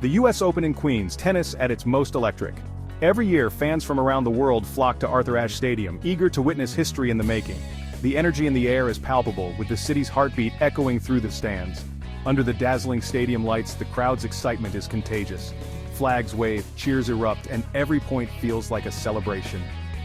The US Open in Queens, tennis at its most electric. Every year, fans from around the world flock to Arthur Ashe Stadium, eager to witness history in the making. The energy in the air is palpable, with the city's heartbeat echoing through the stands. Under the dazzling stadium lights, the crowd's excitement is contagious. Flags wave, cheers erupt, and every point feels like a celebration.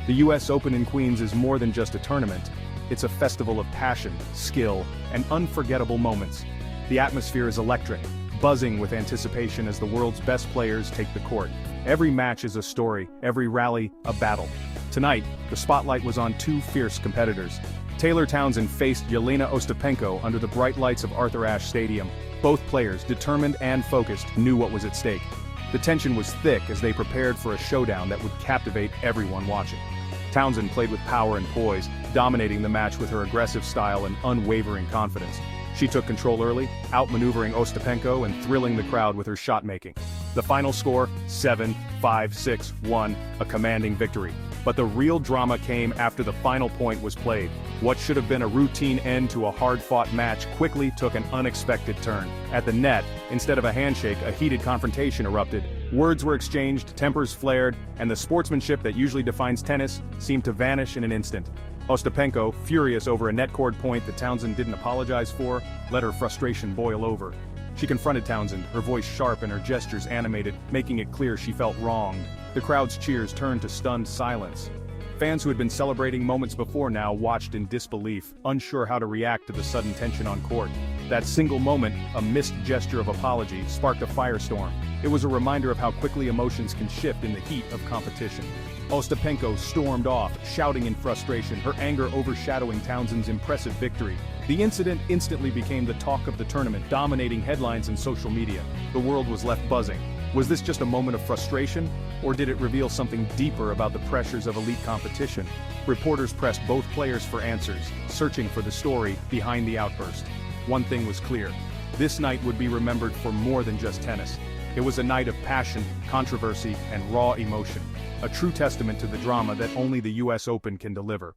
The US Open in Queens is more than just a tournament. It's a festival of passion, skill, and unforgettable moments. The atmosphere is electric, buzzing with anticipation as the world's best players take the court. Every match is a story, every rally, a battle. Tonight, the spotlight was on two fierce competitors. Taylor Townsend faced Yelena Ostapenko under the bright lights of Arthur Ashe Stadium. Both players, determined and focused, knew what was at stake. The tension was thick as they prepared for a showdown that would captivate everyone watching. Townsend played with power and poise, dominating the match with her aggressive style and unwavering confidence. She took control early, outmaneuvering Ostapenko and thrilling the crowd with her shot-making. The final score, 7-5, 6-1, a commanding victory. But the real drama came after the final point was played. What should have been a routine end to a hard-fought match quickly took an unexpected turn. At the net, instead of a handshake, a heated confrontation erupted. Words were exchanged, tempers flared, and the sportsmanship that usually defines tennis seemed to vanish in an instant. Ostapenko, furious over a net-cord point that Townsend didn't apologize for, let her frustration boil over. She confronted Townsend, her voice sharp and her gestures animated, making it clear she felt wronged. The crowd's cheers turned to stunned silence. Fans who had been celebrating moments before now watched in disbelief, unsure how to react to the sudden tension on court. That single moment, a missed gesture of apology, sparked a firestorm. It was a reminder of how quickly emotions can shift in the heat of competition. Ostapenko stormed off, shouting in frustration, her anger overshadowing Townsend's impressive victory. The incident instantly became the talk of the tournament, dominating headlines and social media. The world was left buzzing. Was this just a moment of frustration, or did it reveal something deeper about the pressures of elite competition? Reporters pressed both players for answers, searching for the story behind the outburst. One thing was clear: this night would be remembered for more than just tennis. It was a night of passion, controversy, and raw emotion. A true testament to the drama that only the US Open can deliver.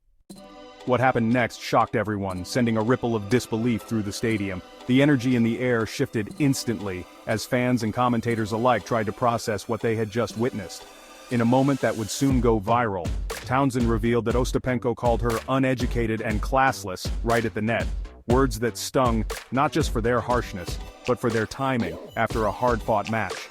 What happened next shocked everyone, sending a ripple of disbelief through the stadium. The energy in the air shifted instantly, as fans and commentators alike tried to process what they had just witnessed. In a moment that would soon go viral, Townsend revealed that Ostapenko called her uneducated and classless right at the net. Words that stung, not just for their harshness, but for their timing after a hard-fought match.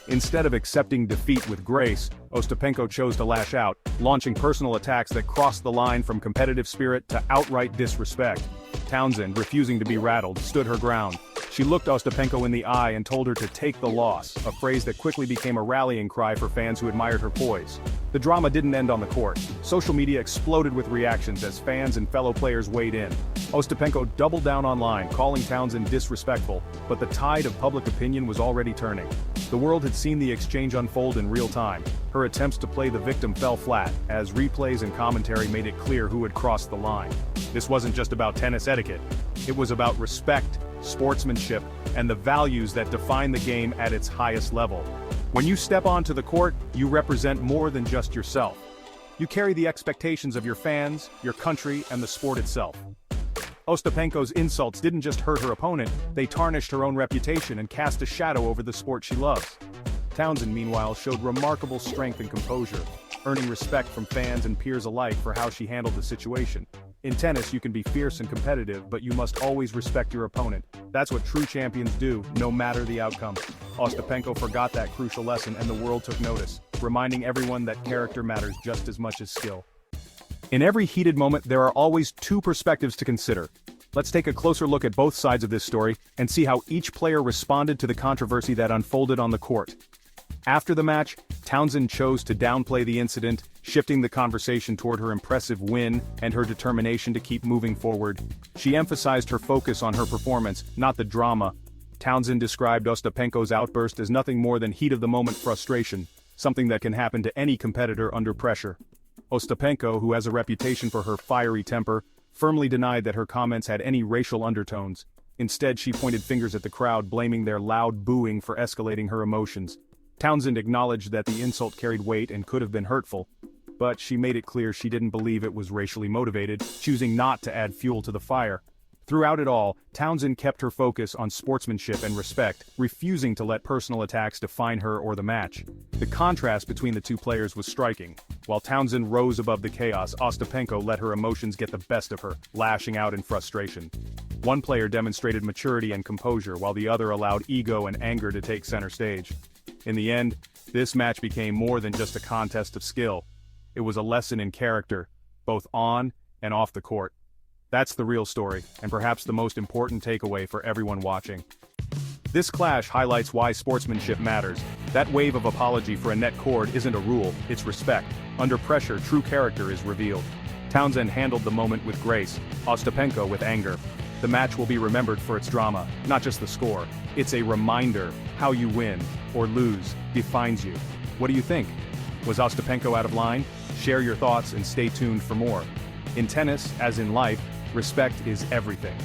Instead of accepting defeat with grace, Ostapenko chose to lash out, launching personal attacks that crossed the line from competitive spirit to outright disrespect. Townsend, refusing to be rattled, stood her ground. She looked Ostapenko in the eye and told her to take the loss, a phrase that quickly became a rallying cry for fans who admired her poise. The drama didn't end on the court. Social media exploded with reactions as fans and fellow players weighed in. Ostapenko doubled down online, calling Townsend disrespectful, but the tide of public opinion was already turning. The world had seen the exchange unfold in real time. Her attempts to play the victim fell flat, as replays and commentary made it clear who had crossed the line. This wasn't just about tennis etiquette. It was about respect, sportsmanship, and the values that define the game at its highest level. When you step onto the court, you represent more than just yourself. You carry the expectations of your fans, your country, and the sport itself. Ostapenko's insults didn't just hurt her opponent, they tarnished her own reputation and cast a shadow over the sport she loves. Townsend, meanwhile, showed remarkable strength and composure, earning respect from fans and peers alike for how she handled the situation. In tennis, you can be fierce and competitive, but you must always respect your opponent. That's what true champions do, no matter the outcome. Ostapenko forgot that crucial lesson and the world took notice, reminding everyone that character matters just as much as skill. In every heated moment, there are always two perspectives to consider. Let's take a closer look at both sides of this story and see how each player responded to the controversy that unfolded on the court. After the match, Townsend chose to downplay the incident, shifting the conversation toward her impressive win and her determination to keep moving forward. She emphasized her focus on her performance, not the drama. Townsend described Ostapenko's outburst as nothing more than heat-of-the-moment frustration, something that can happen to any competitor under pressure. Ostapenko, who has a reputation for her fiery temper, firmly denied that her comments had any racial undertones. Instead, she pointed fingers at the crowd, blaming their loud booing for escalating her emotions. Townsend acknowledged that the insult carried weight and could have been hurtful, but she made it clear she didn't believe it was racially motivated, choosing not to add fuel to the fire. Throughout it all, Townsend kept her focus on sportsmanship and respect, refusing to let personal attacks define her or the match. The contrast between the two players was striking. While Townsend rose above the chaos, Ostapenko let her emotions get the best of her, lashing out in frustration. One player demonstrated maturity and composure while the other allowed ego and anger to take center stage. In the end, this match became more than just a contest of skill. It was a lesson in character, both on and off the court. That's the real story, and perhaps the most important takeaway for everyone watching. This clash highlights why sportsmanship matters. That wave of apology for a net cord isn't a rule, it's respect. Under pressure, true character is revealed. Townsend handled the moment with grace, Ostapenko with anger. The match will be remembered for its drama, not just the score. It's a reminder, how you win, or lose, defines you. What do you think? Was Ostapenko out of line? Share your thoughts and stay tuned for more. In tennis, as in life, respect is everything.